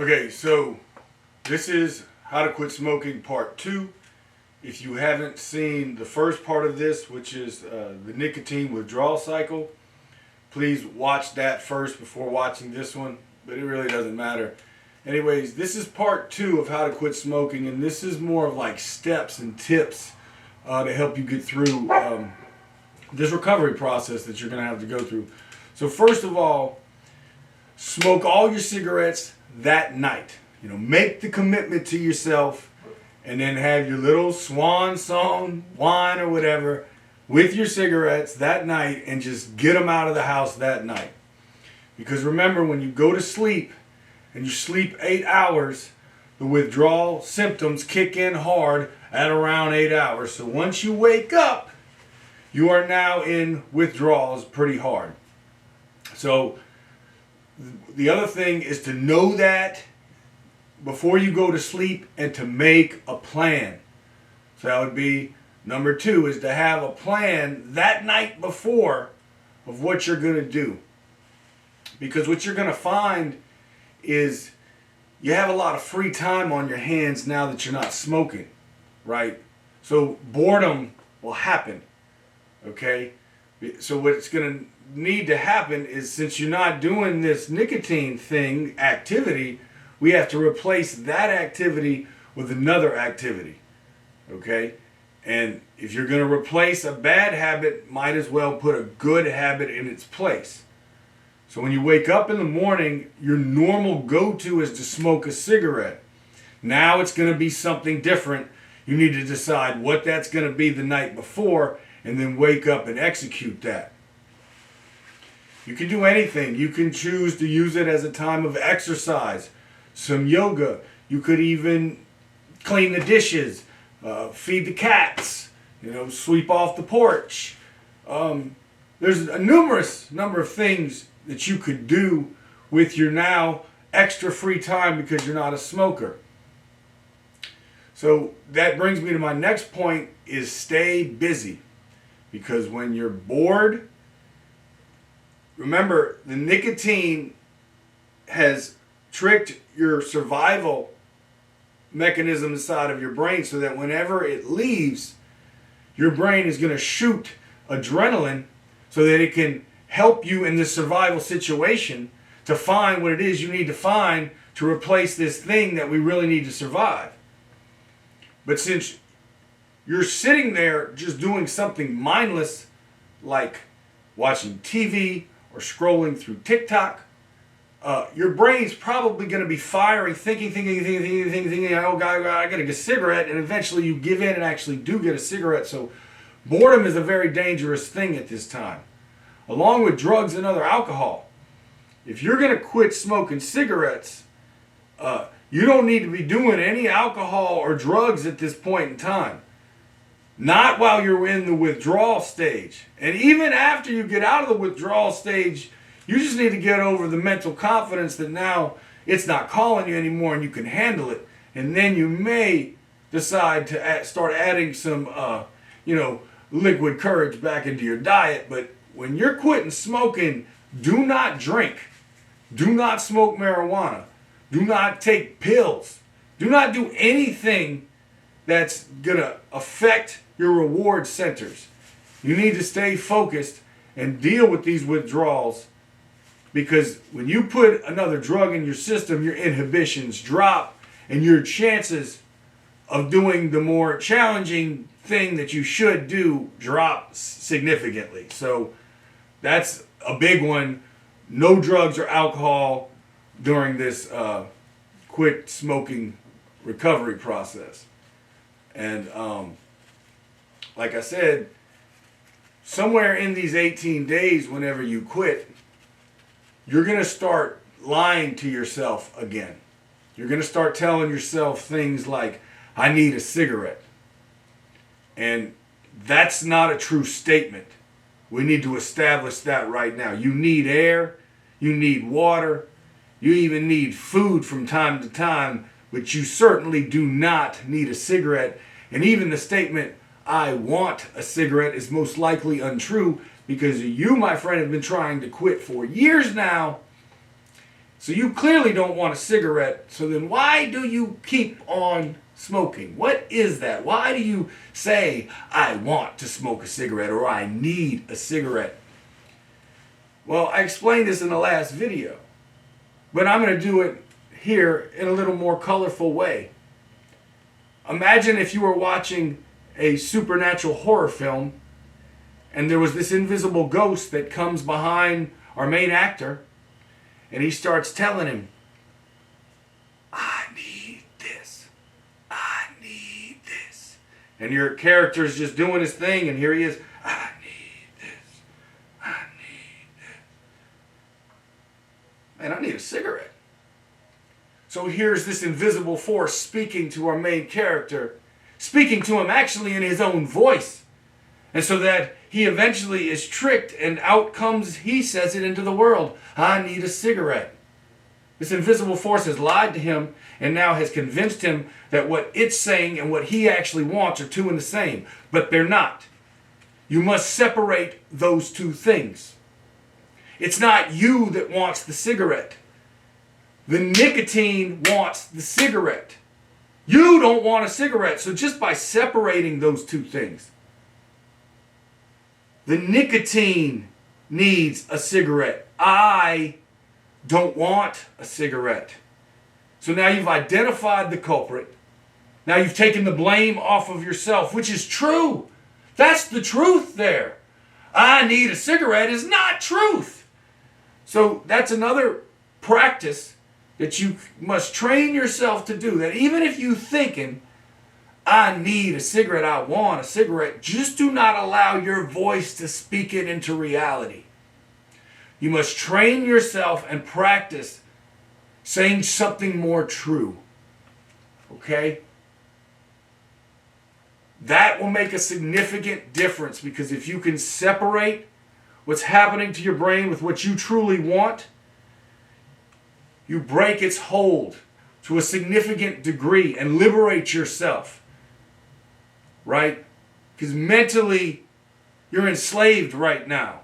Okay, so this is How to Quit Smoking Part 2. If you haven't seen the first part of this, which is the nicotine withdrawal cycle, please watch that first before watching this one, but it really doesn't matter. Anyways, this is Part 2 of How to Quit Smoking, and this is more of like steps and tips to help you get through this recovery process that you're going to have to go through. So first of all, smoke all your cigarettes that night. You know, make the commitment to yourself and then have your little swan song wine or whatever with your cigarettes that night and just get them out of the house that night. Because remember, when you go to sleep and you sleep 8 hours, the withdrawal symptoms kick in hard at around 8 hours. So once you wake up, you are now in withdrawals pretty hard. So the other thing is to know that before you go to sleep and to make a plan. So that would be number 2, is to have a plan that night before of what you're going to do. Because what you're going to find is you have a lot of free time on your hands now that you're not smoking, right? So boredom will happen, okay? So what's going to need to happen is, since you're not doing this nicotine thing, activity, we have to replace that activity with another activity, okay? And if you're going to replace a bad habit, might as well put a good habit in its place. So when you wake up in the morning, your normal go-to is to smoke a cigarette. Now it's going to be something different. You need to decide what that's going to be the night before and then wake up and execute that. You can do anything. You can choose to use it as a time of exercise, some yoga. You could even clean the dishes, feed the cats, sweep off the porch. There's a numerous number of things that you could do with your now extra free time because you're not a smoker. So that brings me to my next point, is stay busy. Because when you're bored, remember, the nicotine has tricked your survival mechanism inside of your brain so that whenever it leaves, your brain is going to shoot adrenaline so that it can help you in this survival situation to find what it is you need to find to replace this thing that we really need to survive. But since you're sitting there just doing something mindless like watching TV or scrolling through TikTok, your brain's probably going to be firing, thinking, oh God, I got to get a cigarette, and eventually you give in and actually do get a cigarette. So boredom is a very dangerous thing at this time, along with drugs and other alcohol. If you're going to quit smoking cigarettes, you don't need to be doing any alcohol or drugs at this point in time. Not while you're in the withdrawal stage. And even after you get out of the withdrawal stage, you just need to get over the mental confidence that now it's not calling you anymore and you can handle it. And then you may decide to start adding some, liquid courage back into your diet. But when you're quitting smoking, do not drink. Do not smoke marijuana. Do not take pills. Do not do anything that's going to affect your reward centers. You need to stay focused and deal with these withdrawals, because when you put another drug in your system, your inhibitions drop and your chances of doing the more challenging thing that you should do drop significantly. So that's a big one. No drugs or alcohol during this quit smoking recovery process. And like I said, somewhere in these 18 days, whenever you quit, you're going to start lying to yourself again. You're going to start telling yourself things like, I need a cigarette. And that's not a true statement. We need to establish that right now. You need air, you need water, you even need food from time to time, but you certainly do not need a cigarette. And even the statement, I want a cigarette, is most likely untrue, because you, my friend, have been trying to quit for years now, So you clearly don't want a cigarette. So then why do you keep on smoking? What is that? Why do you say, I want to smoke a cigarette or I need a cigarette? Well, I explained this in the last video, but I'm going to do it here in a little more colorful way. Imagine if you were watching a supernatural horror film and there was this invisible ghost that comes behind our main actor and he starts telling him, I need this. I need this. And your character's just doing his thing and here he is, I need this. I need this. Man, I need a cigarette. So here's this invisible force speaking to our main character, speaking to him actually in his own voice. And so that he eventually is tricked and out comes, he says it into the world, I need a cigarette. This invisible force has lied to him and now has convinced him that what it's saying and what he actually wants are two and the same. But they're not. You must separate those two things. It's not you that wants the cigarette. The nicotine wants the cigarette. You don't want a cigarette. So just by separating those two things, the nicotine needs a cigarette. I don't want a cigarette. So now you've identified the culprit. Now you've taken the blame off of yourself, which is true. That's the truth there. I need a cigarette is not truth. So that's another practice that you must train yourself to do. That even if you're thinking, I need a cigarette, I want a cigarette, just do not allow your voice to speak it into reality. You must train yourself and practice saying something more true. Okay? That will make a significant difference, because if you can separate what's happening to your brain with what you truly want, you break its hold to a significant degree and liberate yourself. Right? Because mentally, you're enslaved right now.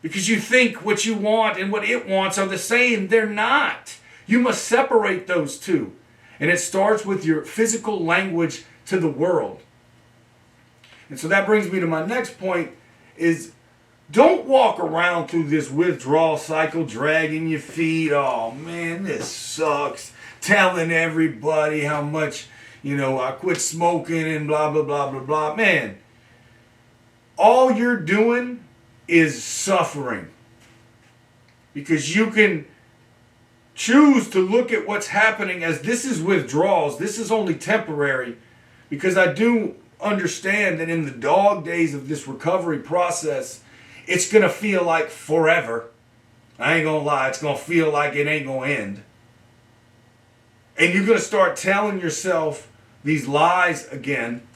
Because you think what you want and what it wants are the same. They're not. You must separate those two. And it starts with your physical language to the world. And so that brings me to my next point is, don't walk around through this withdrawal cycle dragging your feet. Oh man, this sucks. Telling everybody how much, I quit smoking and blah, blah, blah, blah, blah. Man, all you're doing is suffering. Because you can choose to look at what's happening as this is withdrawals. This is only temporary. Because I do understand that in the dog days of this recovery process, it's going to feel like forever. I ain't going to lie. It's going to feel like it ain't going to end. And you're going to start telling yourself these lies again.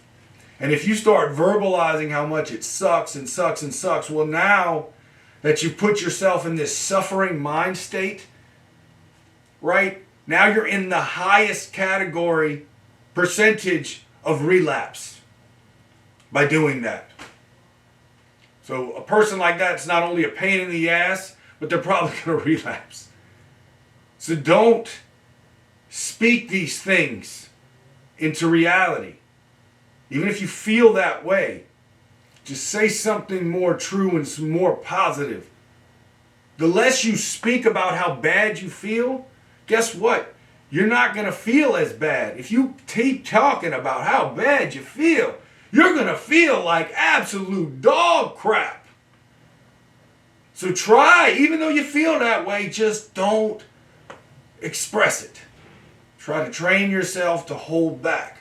And if you start verbalizing how much it sucks and sucks and sucks, well, now that you put yourself in this suffering mind state, right? Now you're in the highest category percentage of relapse by doing that. So a person like that's not only a pain in the ass, but they're probably going to relapse. So don't speak these things into reality. Even if you feel that way, just say something more true and more positive. The less you speak about how bad you feel, guess what? You're not going to feel as bad. If you keep talking about how bad you feel, you're going to feel like absolute dog crap. So try, even though you feel that way, just don't express it. Try to train yourself to hold back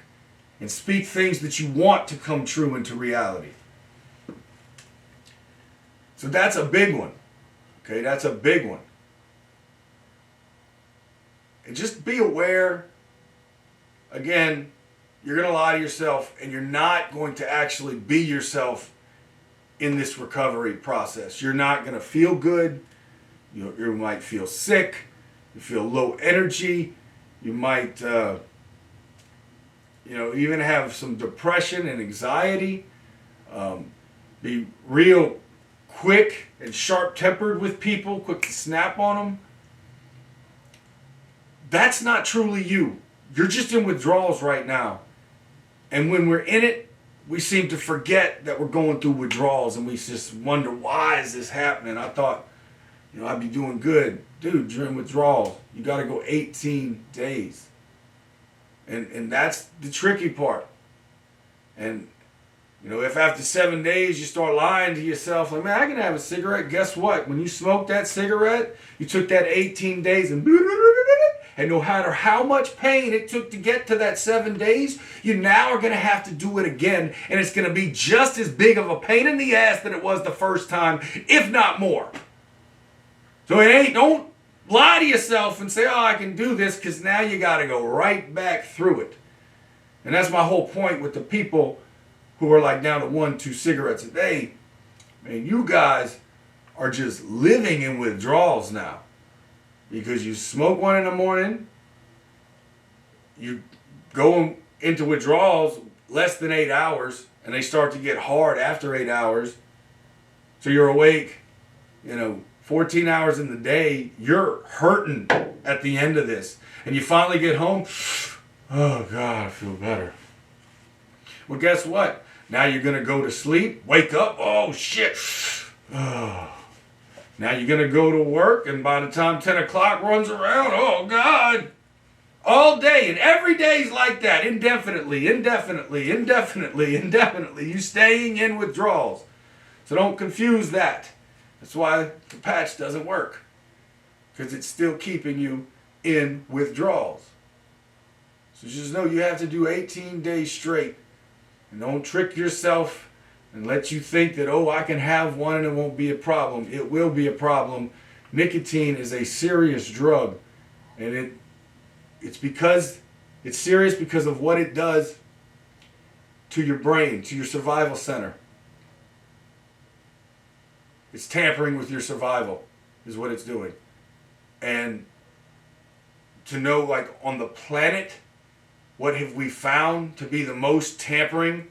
and speak things that you want to come true into reality. So that's a big one. Okay, that's a big one. And just be aware, again, you're going to lie to yourself and you're not going to actually be yourself in this recovery process. You're not going to feel good. You might feel sick. You feel low energy. You might, even have some depression and anxiety. Be real quick and sharp-tempered with people, quick to snap on them. that's not truly you. You're just in withdrawals right now. And when we're in it, we seem to forget that we're going through withdrawals, and we just wonder, why is this happening? I thought, I'd be doing good. Dude, you're in withdrawals. You got to go 18 days. And that's the tricky part. And, if after 7 days you start lying to yourself, like, man, I can have a cigarette. Guess what? When you smoke that cigarette, you took that 18 days and no matter how much pain it took to get to that 7 days, you now are going to have to do it again. And it's going to be just as big of a pain in the ass than it was the first time, if not more. So don't lie to yourself and say, oh, I can do this, because now you got to go right back through it. And that's my whole point with the people who are like down to 1-2 cigarettes a day. Man, you guys are just living in withdrawals now. Because you smoke one in the morning, you go into withdrawals less than 8 hours, and they start to get hard after 8 hours. So you're awake, 14 hours in the day. You're hurting at the end of this. And you finally get home. Oh, God, I feel better. Well, guess what? Now you're going to go to sleep, wake up, oh, shit. Oh. Now you're going to go to work, and by the time 10 o'clock runs around, oh, God. All day, and every day's like that, indefinitely. You staying in withdrawals. So don't confuse that. That's why the patch doesn't work. Because it's still keeping you in withdrawals. So just know you have to do 18 days straight. And don't trick yourself and let you think that, oh, I can have one and it won't be a problem. It will be a problem. Nicotine is a serious drug. And it's serious because of what it does to your brain, to your survival center. It's tampering with your survival is what it's doing. And to know, like, on the planet, what have we found to be the most tampering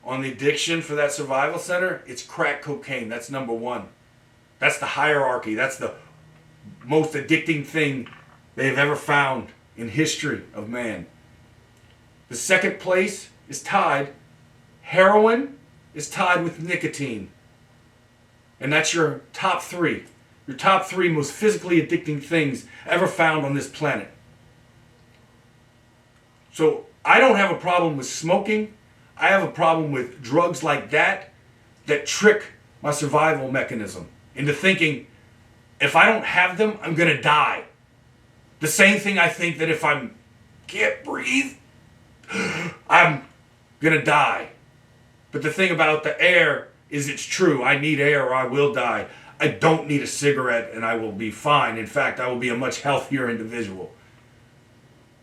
on the addiction for that survival center? It's crack cocaine. That's number one. That's the hierarchy. That's the most addicting thing they've ever found in history of man. The second place is tied. Heroin is tied with nicotine. And that's your top three. Your top three most physically addicting things ever found on this planet. So I don't have a problem with smoking. I have a problem with drugs like that trick my survival mechanism into thinking, if I don't have them, I'm going to die. The same thing I think that if I can't breathe, I'm going to die. But the thing about the air is it's true. I need air or I will die. I don't need a cigarette and I will be fine. In fact, I will be a much healthier individual.